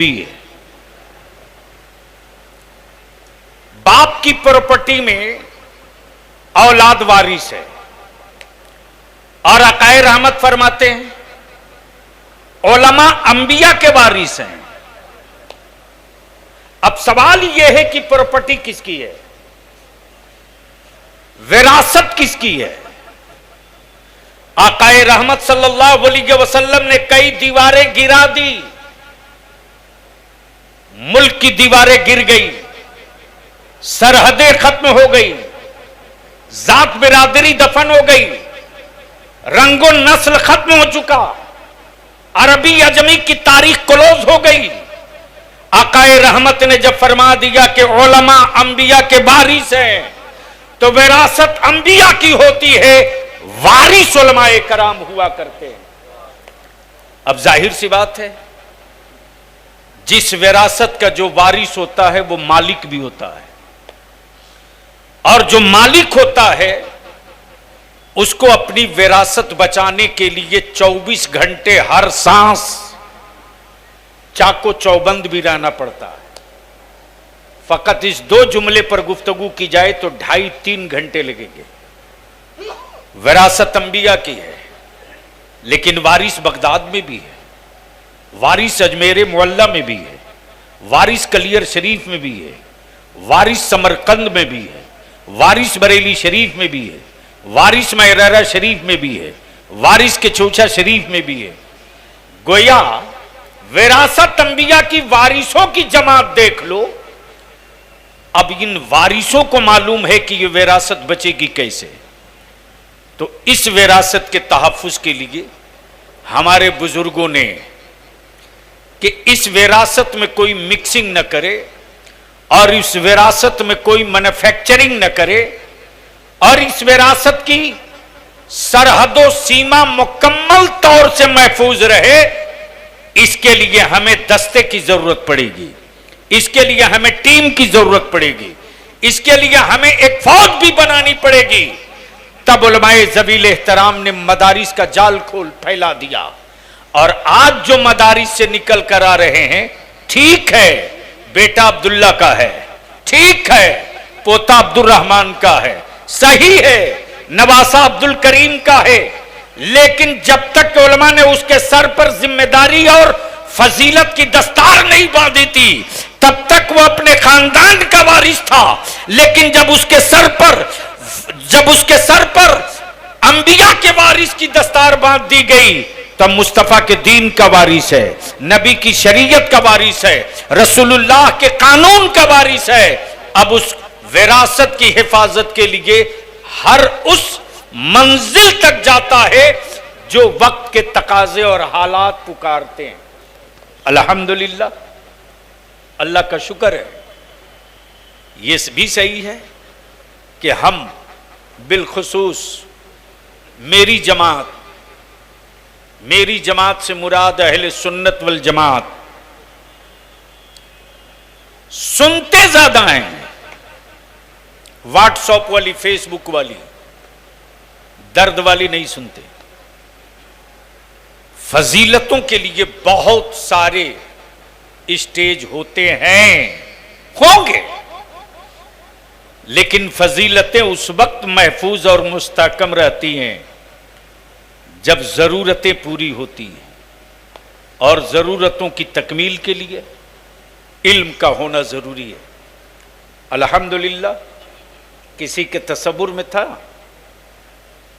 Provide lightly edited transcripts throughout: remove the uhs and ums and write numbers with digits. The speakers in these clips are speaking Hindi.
है। बाप की प्रॉपर्टी में औलाद वारिस है और अकाए रहमत फरमाते हैं उलमा अंबिया के वारिस हैं। अब सवाल यह है कि प्रॉपर्टी किसकी है, विरासत किसकी है। आकाए रहमत सल्लल्लाहु अलैहि वसल्लम ने कई दीवारें गिरा दी, मुल्क की दीवारें गिर गई, सरहदें खत्म हो गई, जात बिरादरी दफन हो गई, रंगो नस्ल खत्म हो चुका, अरबी अजमी की तारीख क्लोज हो गई। आकाए रहमत ने जब फरमा दिया कि उलमा अंबिया के वारिस हैं, तो विरासत अंबिया की होती है, वारिस उलमाए कराम हुआ करते हैं। अब जाहिर सी बात है, जिस विरासत का जो वारिस होता है वो मालिक भी होता है, और जो मालिक होता है उसको अपनी विरासत बचाने के लिए 24 घंटे हर सांस चाको चौबंद भी रहना पड़ता है। फकत इस दो जुमले पर गुफ्तगू की जाए तो 2.5-3 घंटे लगेंगे। विरासत अंबिया की है, लेकिन वारिस बगदाद में भी है, वारिस अजमेर मोहल्ला में भी है, वारिस कलियर शरीफ में भी है, वारिस समरकंद में भी है, वारिस बरेली शरीफ में भी है, वारिस मैरारा शरीफ में भी है, वारिस के चौचा शरीफ में भी है। गोया विरासत अंबिया की वारिसों की जमात देख लो। अब इन वारिसों को मालूम है कि यह विरासत बचेगी कैसे, तो इस विरासत के तहफ्फुज के लिए हमारे बुजुर्गों ने कि इस विरासत में कोई मिक्सिंग न करे और इस विरासत में कोई मैन्युफैक्चरिंग न करे और इस विरासत की सरहदों सीमा मुकम्मल तौर से महफूज रहे, इसके लिए हमें दस्ते की जरूरत पड़ेगी, इसके लिए हमें टीम की जरूरत पड़ेगी, इसके लिए हमें एक फौज भी बनानी पड़ेगी। तब उलमाए ज़वील एहतराम ने मदारिस का जाल खोल फैला दिया, और आज जो मदारिस से निकल कर आ रहे हैं, ठीक है बेटा अब्दुल्ला का है, ठीक है पोता अब्दुल रहमान का है, सही है नवासा अब्दुल करीम का है, लेकिन जब तक उलमा ने उसके सर पर जिम्मेदारी और फजीलत की दस्तार नहीं बांधी थी, तब तक वो अपने खानदान का वारिस था। लेकिन जब उसके सर पर अंबिया के वारिस की दस्तार बांध दी गई, तब मुस्तफा के दीन का वारिस है, नबी की शरीयत का वारिस है, रसूलुल्लाह के कानून का वारिस है। अब उस विरासत की हिफाजत के लिए हर उस मंजिल तक जाता है जो वक्त के तकाजे और हालात पुकारते हैं। अल्हम्दुलिल्लाह, अल्लाह का शुक्र है, ये भी सही है कि हम बिलखुसूस मेरी जमात से मुराद अहले सुन्नत वल जमात सुनते ज्यादा हैं, व्हाट्सएप वाली फेसबुक वाली दर्द वाली नहीं सुनते। फजीलतों के लिए बहुत सारे स्टेज होते हैं, होंगे, लेकिन फजीलतें उस वक्त महफूज और मुस्तहकम रहती हैं जब जरूरतें पूरी होती हैं, और जरूरतों की तकमील के लिए इल्म का होना जरूरी है। अल्हम्दुलिल्लाह, किसी के तसव्वुर में था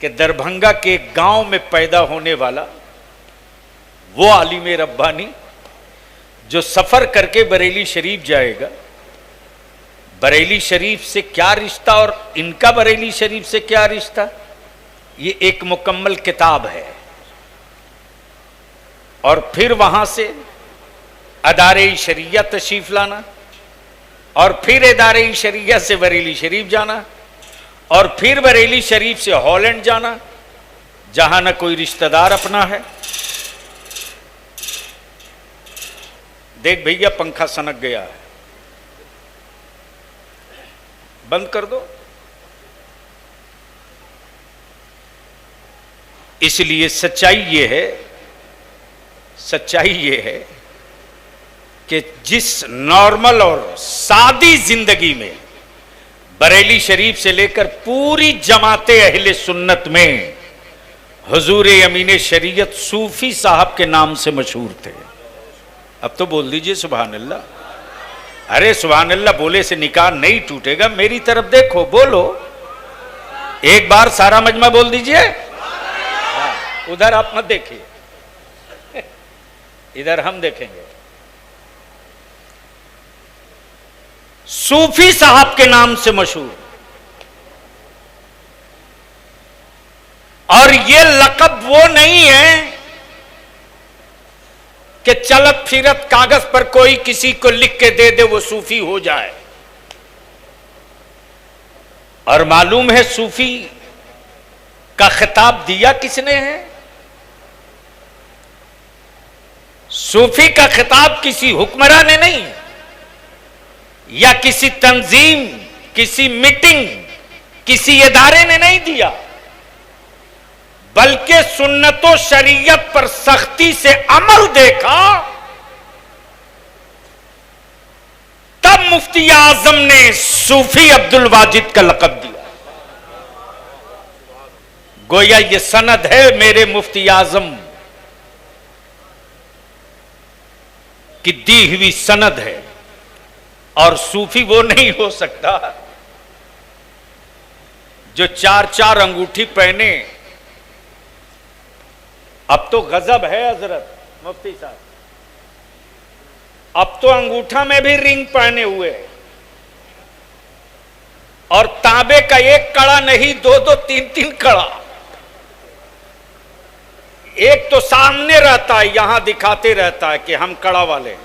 कि दरभंगा के एक गांव में पैदा होने वाला वो आलिम रब्बानी जो सफर करके बरेली शरीफ जाएगा, बरेली शरीफ से क्या रिश्ता और इनका बरेली शरीफ से क्या रिश्ता, ये एक मुकम्मल किताब है। और फिर वहां से अदारे शरिया तशरीफ लाना, और फिर अदारे शरिया से बरेली शरीफ जाना, और फिर बरेली शरीफ से हॉलैंड जाना, जहां न कोई रिश्तेदार अपना है। देख भैया पंखा सनक गया है, बंद कर दो। इसलिए सच्चाई ये है कि जिस नॉर्मल और सादी जिंदगी में बरेली शरीफ से लेकर पूरी जमाते अहले सुन्नत में हुजूर अमीन शरीयत सूफी साहब के नाम से मशहूर थे। अब तो बोल दीजिए सुभान अल्लाह। अरे सुभान अल्लाह बोले से निकाह नहीं टूटेगा। मेरी तरफ देखो, बोलो एक बार सारा मजमा बोल दीजिए। उधर आप मत देखिए, इधर हम देखेंगे। सूफी साहब के नाम से मशहूर, और ये लक़ब वो नहीं है कि चलत फिरत कागज पर कोई किसी को लिख के दे दे वो सूफी हो जाए। और मालूम है सूफी का खिताब दिया किसने है? सूफी का खिताब किसी हुक्मरान ने नहीं, या किसी तंजीम, किसी मीटिंग, किसी इदारे ने नहीं दिया, बल्कि सुन्नतो शरीयत पर सख्ती से अमल देखा, तब मुफ्ती आजम ने सूफी अब्दुल वाजिद का लक़ब दिया। गोया ये सनद है मेरे मुफ्ती आजम की दी हुई सनद है, और सूफी वो नहीं हो सकता जो चार चार अंगूठी पहने। अब तो गजब है हजरत मुफ्ती साहब, अब तो अंगूठा में भी रिंग पहने हुए हैं, और तांबे का एक कड़ा नहीं, दो दो तीन तीन कड़ा। एक तो सामने रहता है, यहां दिखाते रहता है कि हम कड़ा वाले हैं,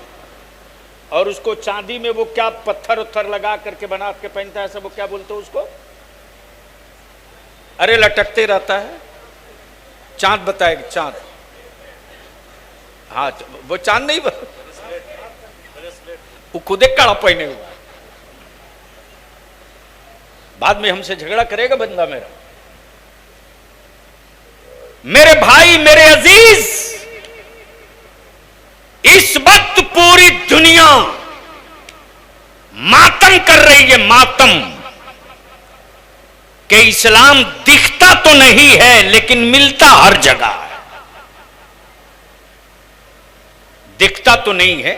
और उसको चांदी में वो क्या पत्थर उत्थर लगा करके बना के पहनता है, सब वो क्या बोलते हो उसको, अरे लटकते रहता है। चांद बताएगा, चांद, हाँ वो चांद नहीं, वो खुद एक कड़ा पहने हुआ। बाद में हमसे झगड़ा करेगा बंदा मेरा। मेरे भाई, मेरे अजीज, इस वक्त पूरी दुनिया मातम कर रही है, मातम, कि इस्लाम दिखता तो नहीं है लेकिन मिलता हर जगह है। दिखता तो नहीं है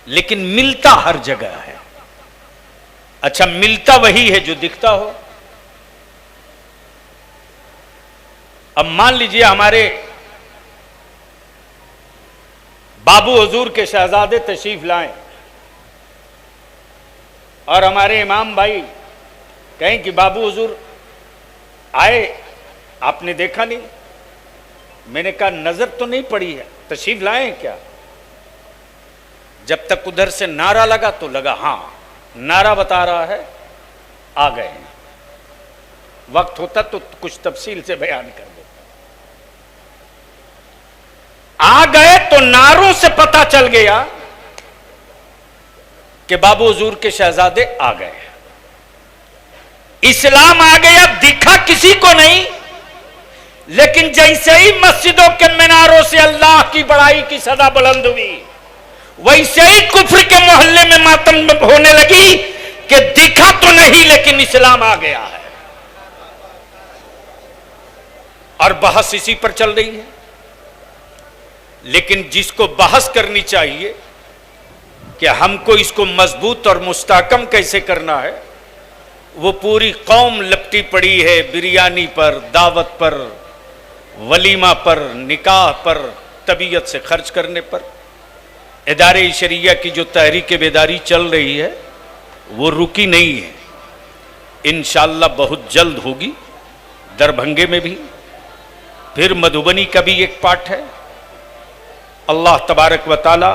लेकिन मिलता हर जगह है। अच्छा, मिलता वही है जो दिखता हो। अब मान लीजिए हमारे बाबू हुजूर के शहजादे तशरीफ लाएं और हमारे इमाम भाई कहें कि बाबू हुजूर आए, आपने देखा नहीं। मैंने कहा नजर तो नहीं पड़ी है, तशरीफ लाएं क्या? जब तक उधर से नारा लगा तो लगा हां नारा बता रहा है, आ गए। वक्त होता तो कुछ तफसील से बयान कर देता। आ गए तो नारों से पता चल गया कि बाबू हुजूर के शहजादे आ गए। इस्लाम आ गया, दिखा किसी को नहीं, लेकिन जैसे ही मस्जिदों के मीनारों से अल्लाह की बड़ाई की सदा बुलंद हुई, वैसे ही कुफ्र के मोहल्ले में मातम होने लगी कि दिखा तो नहीं लेकिन इस्लाम आ गया है। और बहस इसी पर चल रही है। लेकिन जिसको बहस करनी चाहिए कि हमको इसको मजबूत और मुस्तहकम कैसे करना है, वो पूरी कौम लपटी पड़ी है बिरयानी पर, दावत पर, वलीमा पर, निकाह पर, तबीयत से खर्च करने पर। इदारे शरिया की जो तहरीक बेदारी चल रही है वो रुकी नहीं है, इंशाअल्लाह बहुत जल्द होगी। दरभंगे में भी, फिर मधुबनी का भी एक पार्ट है। अल्लाह तबारक व तआला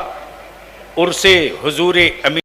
उर्से हुजूर अमीन